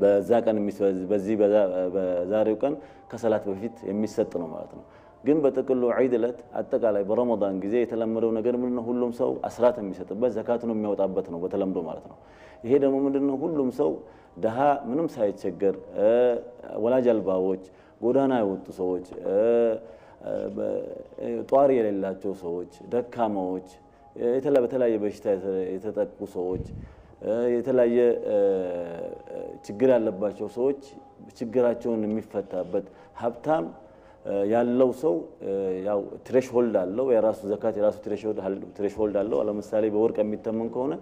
በዛ ቀን በዚህ በዛሬው ቀን ከሰላት በፊት የሚሰጥ ነው ማለት ነው። ግን በጥቅሉ ዒድ ለት አጠቃላይ በረመዳን ጊዜ የተለመደው ነገር ምንድነው ሁሉም ሰው አስራት የሚሰጥበት ዘካቱን የሚያወጣበት ነው በተለምዶ ማለት ነው። ይሄ ደግሞ ምንድነው ሁሉም ሰው ደሃ ምንም ሳይቸገር ወላጅ አልባዎች ጎዳና የወጡ ሰዎች ጧሪ የሌላቸው ሰዎች ደካማዎች በተለያየ በሽታ የተጠቁ ሰዎች የተለያየ ችግር ያለባቸው ሰዎች ችግራቸውን የሚፈታበት ሀብታም ያለው ሰው ያው ትሬሽሆልድ አለው የራሱ ዘካት የራሱ ትሬሽሆልድ አለው። ለምሳሌ በወርቅ የሚተመን ከሆነ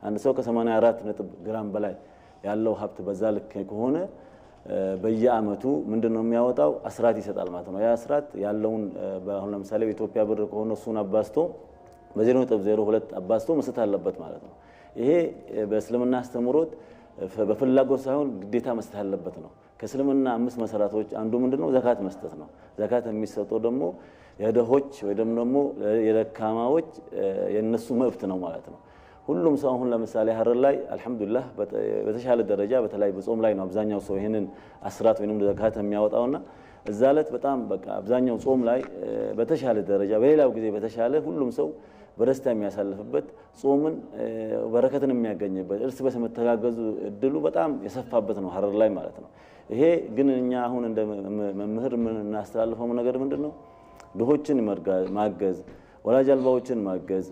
አንድ ሰው ከ84 ነጥብ ግራም በላይ ያለው ሀብት በዛ ልክ ከሆነ በየአመቱ ምንድነው የሚያወጣው አስራት ይሰጣል ማለት ነው። ያ አስራት ያለውን አሁን ለምሳሌ በኢትዮጵያ ብር ከሆነ እሱን አባስቶ በ0.02 አባስቶ መስጠት አለበት ማለት ነው። ይሄ በእስልምና አስተምሮት በፍላጎት ሳይሆን ግዴታ መስጠት አለበት ነው። ከእስልምና 5 መሰረቶች አንዱ ምንድነው ዘካት መስጠት ነው። ዘካት የሚሰጠው ደግሞ የደሆች ወይ ደግሞ የደካማዎች የነሱ መብት ነው ማለት ነው። ሁሉም ሰው አሁን ለምሳሌ ሀረር ላይ አልহামዱሊላህ በተሻለ ደረጃ በተለይ በጾም ላይ ነው አብዛኛው ሰው ይሄንን አስራት ወይንም ዘካት የሚያወጣውና እዛ ዕለት በጣም በቃ አብዛኛው ጾም ላይ በተሻለ ደረጃ በሌላው ጊዜ በተሻለ ሁሉም ሰው በደስታ የሚያሳልፍበት ጾምን በረከትን የሚያገኝበት እርስ በርስ መተጋገዙ እድሉ በጣም የሰፋበት ነው ሀረር ላይ ማለት ነው። ይሄ ግን እኛ አሁን እንደ መምህር ምን እናስተላልፈው ነገር ምንድነው ድሆችን ማገዝ ወላጅ አልባዎችን ማገዝ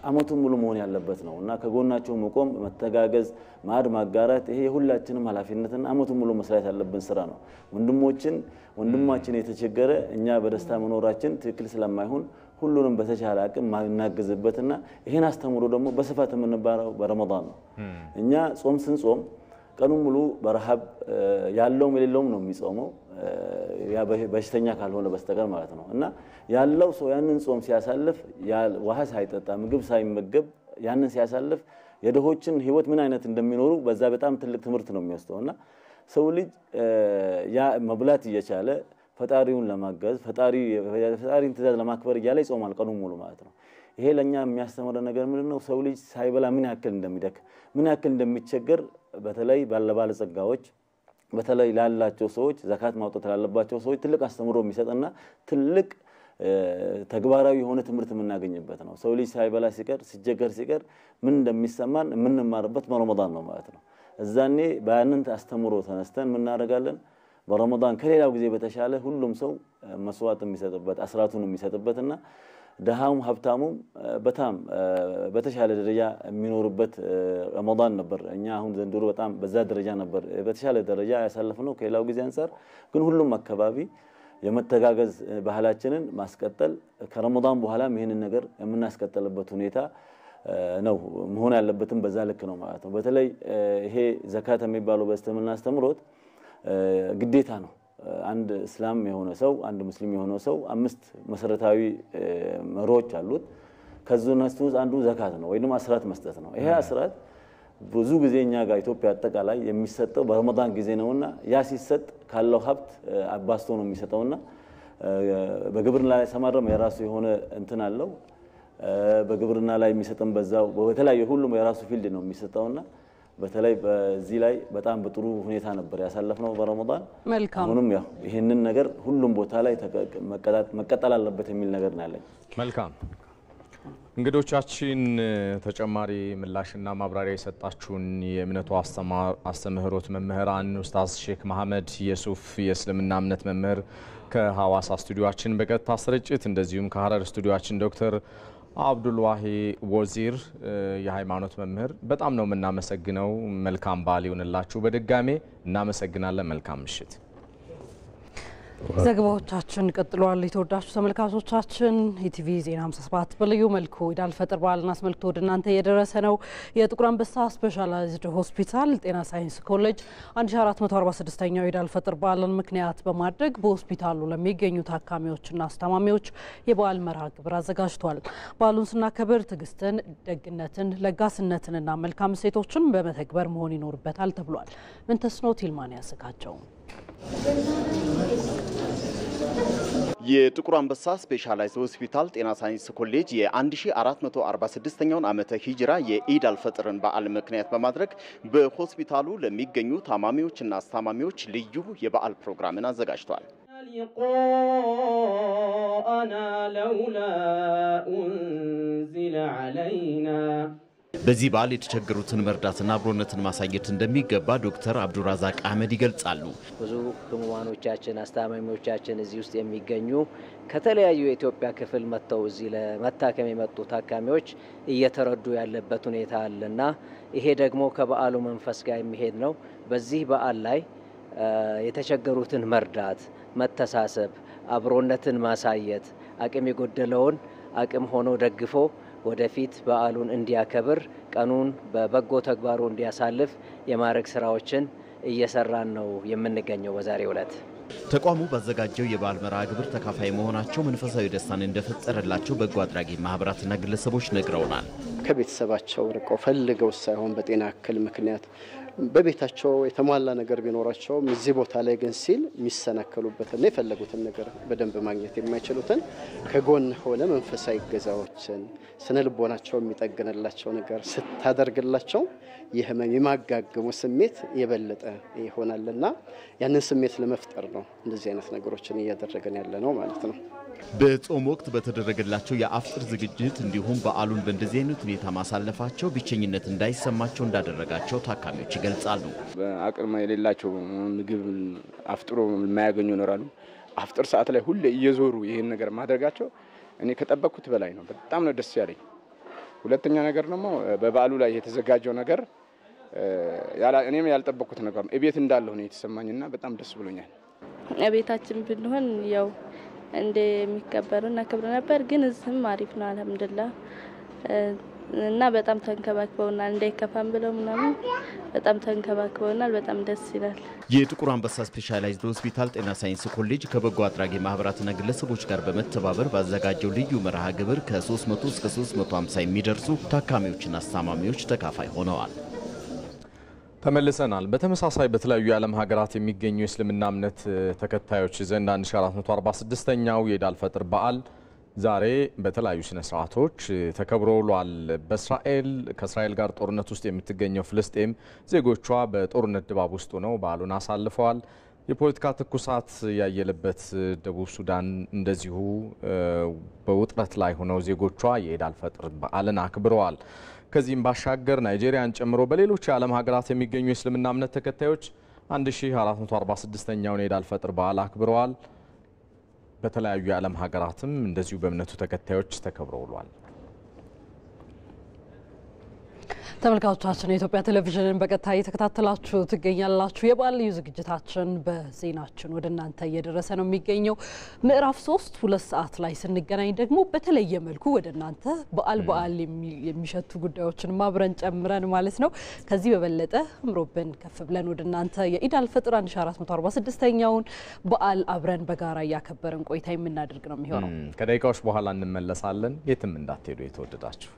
አመቱን ሙሉ መሆን ያለበት ነውና ከጎናቸው መቆም መተጋገዝ ማድ ማጋራት ይሄ ሁላችንም ኃላፊነትና አመቱን ሙሉ መስራት ያለብን ስራ ነው። ወንድማችን የተቸገረ እኛ በደስታ መኖራችን ትክክል ስለማይሆን ሁሉንም በተቻለ አቅም ማናገዝበትና ይሄን አስተምሮ ደግሞ በስፋት የምንባረው በረመዳን ነው። እኛ ጾም ስንጾም ቀኑን ሙሉ በረሃብ ያለው የሌለውም ነው የሚጾመው ያ በሽተኛ ካልሆነ በስተቀር ማለት ነው። እና ያለው ሰው ያንን ጾም ሲያሳልፍ ውሃ ሳይጠጣ ምግብ ሳይመገብ ያንን ሲያሳልፍ የደሆችን ህይወት ምን አይነት እንደሚኖሩ በዛ በጣም ትልቅ ትምህርት ነው የሚወስደውና ሰው ልጅ ያ መብላት እየቻለ ፈጣሪውን ለማገዝ ፈጣሪን ትእዛዝ ለማክበር እያለ ይጾማል ቀኑን ሙሉ ማለት ነው። ይሄ ለኛ የሚያስተምረው ነገር ምንድነው ሰው ልጅ ሳይበላ ምን ያክል እንደሚደክ ምን ያክል እንደሚቸገር በተለይ ባለጸጋዎች በተለይ ላላቸው ሰዎች ዘካት ማውጣት ላለባቸው ሰዎች ትልቅ አስተምሮ የሚሰጥና ትልቅ ተግባራዊ የሆነ ትምህርት የምናገኝበት ነው። ሰው ልጅ ሳይበላ ሲቀር ሲቸገር ሲቀር ምን እንደሚሰማን የምንማርበት በረመዳን ነው ማለት ነው። እዛኔ ባያንን አስተምሮ ተነስተን ምን እናደርጋለን በረመዳን ከሌላው ጊዜ በተሻለ ሁሉም ሰው መስዋዕት የሚሰጥበት አስራቱን የሚሰጥበትና ደሃውም ሀብታሙም በጣም በተሻለ ደረጃ የሚኖርበት ረመዳን ነበር። እኛ አሁን ዘንድሮ በጣም በዛ ደረጃ ነበር በተሻለ ደረጃ ያሳለፍነው ከሌላው ጊዜ አንፃር። ግን ሁሉም አካባቢ የመተጋገዝ ባህላችንን ማስቀጠል ከረመዳን በኋላም ይሄንን ነገር የምናስቀጥልበት ሁኔታ ነው መሆን ያለበትም በዛ ልክ ነው ማለት ነው። በተለይ ይሄ ዘካት የሚባለው በእስልምና አስተምሮት ግዴታ ነው። አንድ እስላም የሆነ ሰው አንድ ሙስሊም የሆነ ሰው 5 መሰረታዊ መሮች አሉት። ከነሱ አንዱ ዘካት ነው ወይንም አስራት መስጠት ነው። ይሄ አስራት ብዙ ጊዜኛ ጋር ኢትዮጵያ አጠቃላይ የሚሰጠው በረመዳን ጊዜ ነውና ያ ሲሰጥ ካለው ሀብት አባስቶ ነው የሚሰጠውና በግብርና ላይ ሰማረም የራሱ የሆነ እንትን አለው። በግብርና ላይ የሚሰጠን በዛው በተለያየ ሁሉም የራሱ ፊልድ ነው የሚሰጠውና በተለይ በዚህ ላይ በጣም በጥሩ ሁኔታ ነበር ያሳለፍነው በረመዳን። አሁንም ያው ይሄንን ነገር ሁሉም ቦታ ላይ መቀጠል አለበት የሚል ነገር ነው ያለኝ። መልካም እንግዶቻችን ተጨማሪ ምላሽና ማብራሪያ የሰጣችሁን የእምነቱ አስተምህሮት መምህራን ኡስታዝ ሼክ መሐመድ የሱፍ የእስልምና እምነት መምህር ከሐዋሳ ስቱዲዮአችን በቀጥታ ስርጭት እንደዚሁም ከሐረር ስቱዲዮአችን ዶክተር አብዱልዋሂ ወዚር የሃይማኖት መምህር በጣም ነው የምናመሰግነው። መልካም በዓል ይሁንላችሁ። በድጋሜ እናመሰግናለን። መልካም ምሽት። ዘገባዎቻችን ቀጥሏል። የተወዳጁ ተመልካቾቻችን ኢቲቪ ዜና 57 በልዩ መልኩ ኢድ አልፈጥር በዓልን አስመልክቶ ወደ እናንተ እየደረሰ ነው። የጥቁር አንበሳ ስፔሻላይዝድ ሆስፒታል ጤና ሳይንስ ኮሌጅ 1446ኛው ኢድ አልፈጥር በዓልን ምክንያት በማድረግ በሆስፒታሉ ለሚገኙ ታካሚዎችና አስታማሚዎች የበዓል መርሃ ግብር አዘጋጅቷል። በዓሉን ስናከብር ትዕግስትን፣ ደግነትን፣ ለጋስነትንና መልካም እሴቶችን በመተግበር መሆን ይኖርበታል ተብሏል። ምንተስኖት ይልማን ያዘጋጀው የጥቁር አንበሳ ስፔሻላይዝድ ሆስፒታል ጤና ሳይንስ ኮሌጅ የ1446ኛውን ዓመተ ሂጅራ የኢድ አልፈጥርን በዓል ምክንያት በማድረግ በሆስፒታሉ ለሚገኙ ታማሚዎችና አስታማሚዎች ልዩ የበዓል ፕሮግራምን አዘጋጅቷል። በዚህ በዓል የተቸገሩትን መርዳትና አብሮነትን ማሳየት እንደሚገባ ዶክተር አብዱራዛቅ አህመድ ይገልጻሉ። ብዙ ህሙማኖቻችን አስታማሚዎቻችን እዚህ ውስጥ የሚገኙ ከተለያዩ የኢትዮጵያ ክፍል መጥተው እዚህ ለመታከም የመጡ ታካሚዎች እየተረዱ ያለበት ሁኔታ አለና ይሄ ደግሞ ከበዓሉ መንፈስ ጋር የሚሄድ ነው። በዚህ በዓል ላይ የተቸገሩትን መርዳት፣ መተሳሰብ፣ አብሮነትን ማሳየት፣ አቅም የጎደለውን አቅም ሆኖ ደግፎ ወደፊት በዓሉን እንዲያከብር ቀኑን በበጎ ተግባሩ እንዲያሳልፍ የማድረግ ስራዎችን እየሰራን ነው የምንገኘው። በዛሬው ዕለት ተቋሙ ባዘጋጀው የበዓል መርሃ ግብር ተካፋይ መሆናቸው መንፈሳዊ ደስታን እንደፈጠረላቸው በጎ አድራጊ ማህበራትና ግለሰቦች ነግረውናል። ከቤተሰባቸው ርቀው ፈልገው ሳይሆን በጤና እክል ምክንያት በቤታቸው የተሟላ ነገር ቢኖራቸውም እዚህ ቦታ ላይ ግን ሲል የሚሰናከሉበትና የፈለጉትን ነገር በደንብ ማግኘት የማይችሉትን ከጎን ሆነ መንፈሳዊ ገዛዎችን ስነ ልቦናቸው የሚጠግንላቸው ነገር ስታደርግላቸው የህመም የማጋገሙ ስሜት የበለጠ ይሆናልና ያንን ስሜት ለመፍጠር ነው እንደዚህ አይነት ነገሮችን እያደረገን ያለ ነው ማለት ነው። በጾም ወቅት በተደረገላቸው የአፍጥር ዝግጅት እንዲሁም በዓሉን በእንደዚህ አይነት ሁኔታ ማሳለፋቸው ብቸኝነት እንዳይሰማቸው እንዳደረጋቸው ታካሚዎች ይገልጻሉ። አቅም የሌላቸው ምግብ አፍጥሮ የማያገኙ ይኖራሉ። አፍጥር ሰዓት ላይ ሁሌ እየዞሩ ይሄን ነገር ማድረጋቸው እኔ ከጠበቅኩት በላይ ነው። በጣም ነው ደስ ያለኝ። ሁለተኛ ነገር ደግሞ በበዓሉ ላይ የተዘጋጀው ነገር እኔም ያልጠበቅኩት ነገር ነው። እቤት እንዳለሁ ነው የተሰማኝና በጣም ደስ ብሎኛል። እቤታችን ብንሆን ያው እንደሚከበርና ክብር ነበር፣ ግን እዚህም አሪፍ ነው አልሐምዱሊላህ። እና በጣም ተንከባክበውናል፣ እንዳይከፋም ብለው ምናምን በጣም ተንከባክበውናል። በጣም ደስ ይላል። የጥቁር አንበሳ ስፔሻላይዝድ ሆስፒታል ጤና ሳይንስ ኮሌጅ ከበጎ አድራጊ ማህበራትና ግለሰቦች ጋር በመተባበር ባዘጋጀው ልዩ መርሃ ግብር ከ300 እስከ 350 የሚደርሱ ታካሚዎችና አስታማሚዎች ተካፋይ ሆነዋል። ተመልሰናል። በተመሳሳይ በተለያዩ የዓለም ሀገራት የሚገኙ የእስልምና እምነት ተከታዮች ዘንድ 1446ኛው የኢድ አልፈጥር በዓል ዛሬ በተለያዩ ስነ ስርዓቶች ተከብሮ ውሏል። ከእስራኤል ጋር ጦርነት ውስጥ የምትገኘው ፍልስጤም ዜጎቿ በጦርነት ድባብ ውስጥ ሆነው በዓሉን አሳልፈዋል። የፖለቲካ ትኩሳት ያየለበት ደቡብ ሱዳን እንደዚሁ በውጥረት ላይ ሆነው ዜጎቿ የኢድ አልፈጥር በዓልን አክብረዋል። ከዚህም ባሻገር ናይጄሪያን ጨምሮ በሌሎች የዓለም ሀገራት የሚገኙ የእስልምና እምነት ተከታዮች 1446ኛውን የኢድ አልፈጥር በዓል አክብረዋል። በተለያዩ የዓለም ሀገራትም እንደዚሁ በእምነቱ ተከታዮች ተከብሮ ውሏል። ተመልካቾቻችን የኢትዮጵያ ቴሌቪዥንን በቀጥታ እየተከታተላችሁ ትገኛላችሁ። የበዓል ልዩ ዝግጅታችን በዜናችን ወደ እናንተ እየደረሰ ነው የሚገኘው። ምዕራፍ 3 2 ሰዓት ላይ ስንገናኝ ደግሞ በተለየ መልኩ ወደ እናንተ በዓል የሚሸቱ ጉዳዮችን አብረን ጨምረን ማለት ነው ከዚህ በበለጠ አምሮብን ከፍ ብለን ወደ እናንተ የኢድ አልፈጥር 1446ኛውን በዓል አብረን በጋራ እያከበርን ቆይታ የምናደርግ ነው የሚሆነው። ከደቂቃዎች በኋላ እንመለሳለን። የትም እንዳትሄዱ የተወደዳችሁ